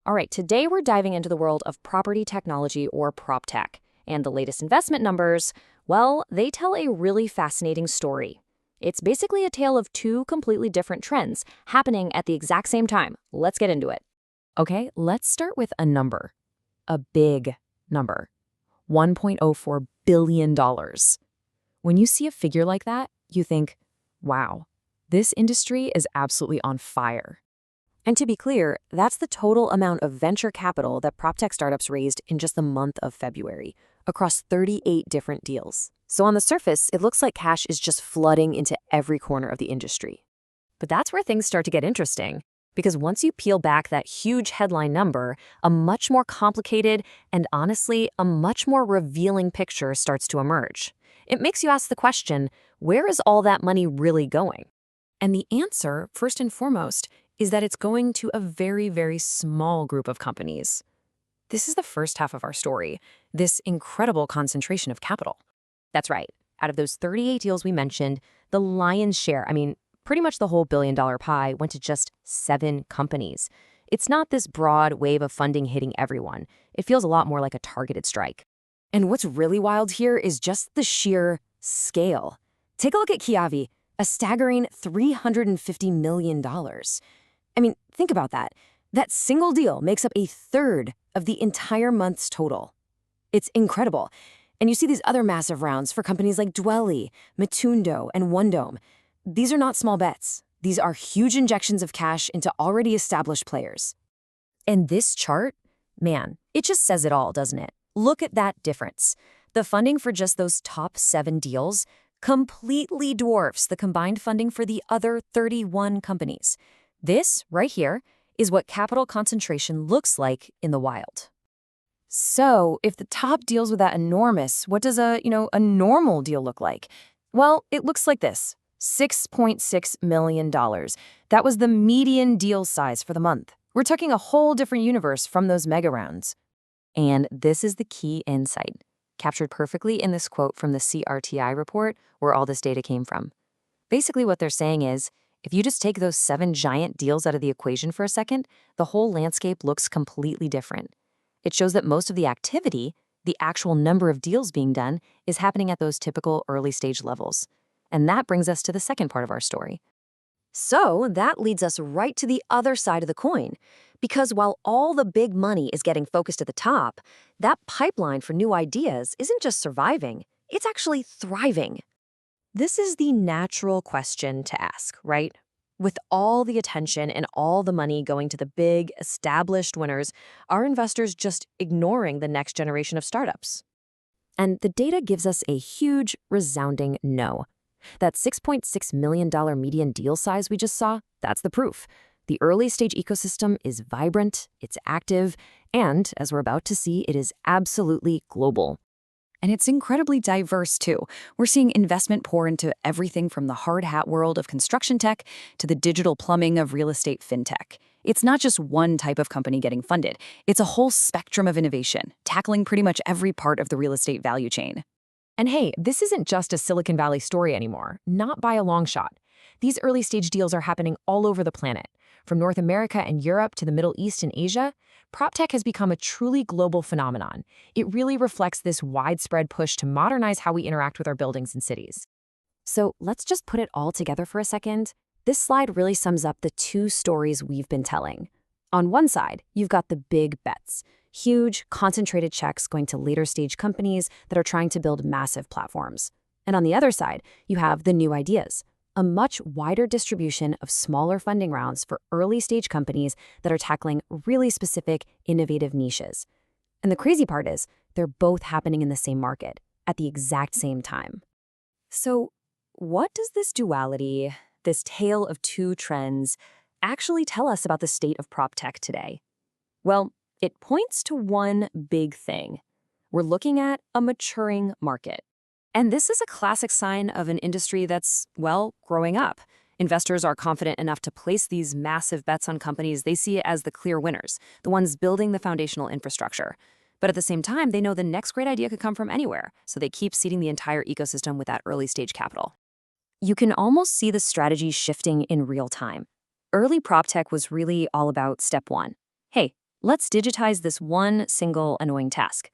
All right, today we're diving into the world of property technology or Proptech. And the latest investment numbers, well, they tell a really fascinating story. It's basically a tale of two completely different trends happening at the exact same time. Let's get into it. Okay, let's start with a number. A big number. $1.04 billion. When you see a figure like that, you think, wow, this industry is absolutely on fire. And to be clear, that's the total amount of venture capital that Proptech startups raised in just the month of February, across 38 different deals. So on the surface, it looks like cash is just flooding into every corner of the industry. But that's where things start to get interesting, because once you peel back that huge headline number, a much more complicated and honestly, a much more revealing picture starts to emerge. It makes you ask the question, where is all that money really going? And the answer, first and foremost, is that it's going to a very, very small group of companies. This is the first half of our story, this incredible concentration of capital. That's right. Out of those 38 deals we mentioned, the lion's share, pretty much the whole billion-dollar pie, went to just 7 companies. It's not this broad wave of funding hitting everyone. It feels a lot more like a targeted strike. And what's really wild here is just the sheer scale. Take a look at Kiavi, a staggering $350 million. Think about that. That single deal makes up a third of the entire month's total. It's incredible. And you see these other massive rounds for companies like Dwelly, Mitundo, and OneDome. These are not small bets. These are huge injections of cash into already established players. And this chart, man, it just says it all, doesn't it? Look at that difference. The funding for just those top 7 deals completely dwarfs the combined funding for the other 31 companies. This, right here, is what capital concentration looks like in the wild. So, if the top deals with that enormous, what does a normal deal look like? Well, it looks like this. $6.6 million. That was the median deal size for the month. We're talking a whole different universe from those mega rounds. And this is the key insight, captured perfectly in this quote from the CRTI report where all this data came from. Basically, what they're saying is, if you just take those 7 giant deals out of the equation for a second, the whole landscape looks completely different. It shows that most of the activity, the actual number of deals being done, is happening at those typical early stage levels. And that brings us to the second part of our story. So that leads us right to the other side of the coin. Because while all the big money is getting focused at the top, that pipeline for new ideas isn't just surviving, it's actually thriving. This is the natural question to ask, right? With all the attention and all the money going to the big, established winners, are investors just ignoring the next generation of startups? And the data gives us a huge, resounding no. That $6.6 million median deal size we just saw, that's the proof. The early stage ecosystem is vibrant, it's active, and, as we're about to see, it is absolutely global. And it's incredibly diverse, too. We're seeing investment pour into everything from the hard hat world of construction tech to the digital plumbing of real estate fintech. It's not just one type of company getting funded. It's a whole spectrum of innovation, tackling pretty much every part of the real estate value chain. And hey, this isn't just a Silicon Valley story anymore, not by a long shot. These early stage deals are happening all over the planet. From North America and Europe to the Middle East and Asia, Proptech has become a truly global phenomenon. It really reflects this widespread push to modernize how we interact with our buildings and cities. So let's just put it all together for a second. This slide really sums up the 2 stories we've been telling. On one side, you've got the big bets. Huge, concentrated checks going to later stage companies that are trying to build massive platforms. And on the other side, you have the new ideas, a much wider distribution of smaller funding rounds for early stage companies that are tackling really specific, innovative niches. And the crazy part is, they're both happening in the same market at the exact same time. So, what does this duality, this tale of 2 trends, actually tell us about the state of Proptech today? Well, it points to one big thing. We're looking at a maturing market. And this is a classic sign of an industry that's, growing up. Investors are confident enough to place these massive bets on companies they see as the clear winners, the ones building the foundational infrastructure. But at the same time, they know the next great idea could come from anywhere, so they keep seeding the entire ecosystem with that early stage capital. You can almost see the strategy shifting in real time. Early Proptech was really all about step 1. Hey, Let's digitize this one single annoying task.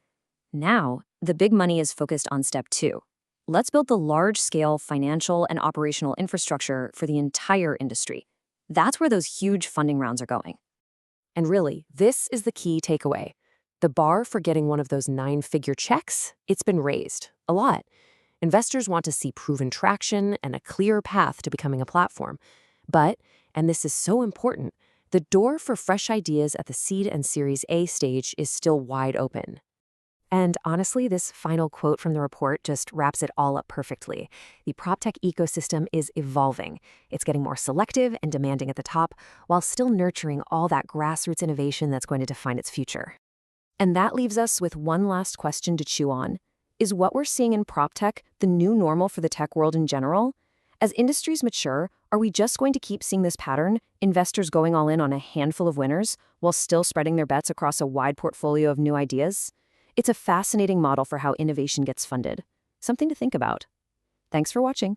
Now, the big money is focused on step 2. Let's build the large-scale financial and operational infrastructure for the entire industry. That's where those huge funding rounds are going. And really, this is the key takeaway. The bar for getting one of those 9-figure checks, it's been raised a lot. Investors want to see proven traction and a clear path to becoming a platform. But, and this is so important, the door for fresh ideas at the seed and Series A stage is still wide open. And honestly, this final quote from the report just wraps it all up perfectly. The Proptech ecosystem is evolving. It's getting more selective and demanding at the top, while still nurturing all that grassroots innovation that's going to define its future. And that leaves us with one last question to chew on. Is what we're seeing in Proptech the new normal for the tech world in general? As industries mature, are we just going to keep seeing this pattern, investors going all in on a handful of winners, while still spreading their bets across a wide portfolio of new ideas? It's a fascinating model for how innovation gets funded. Something to think about. Thanks for watching.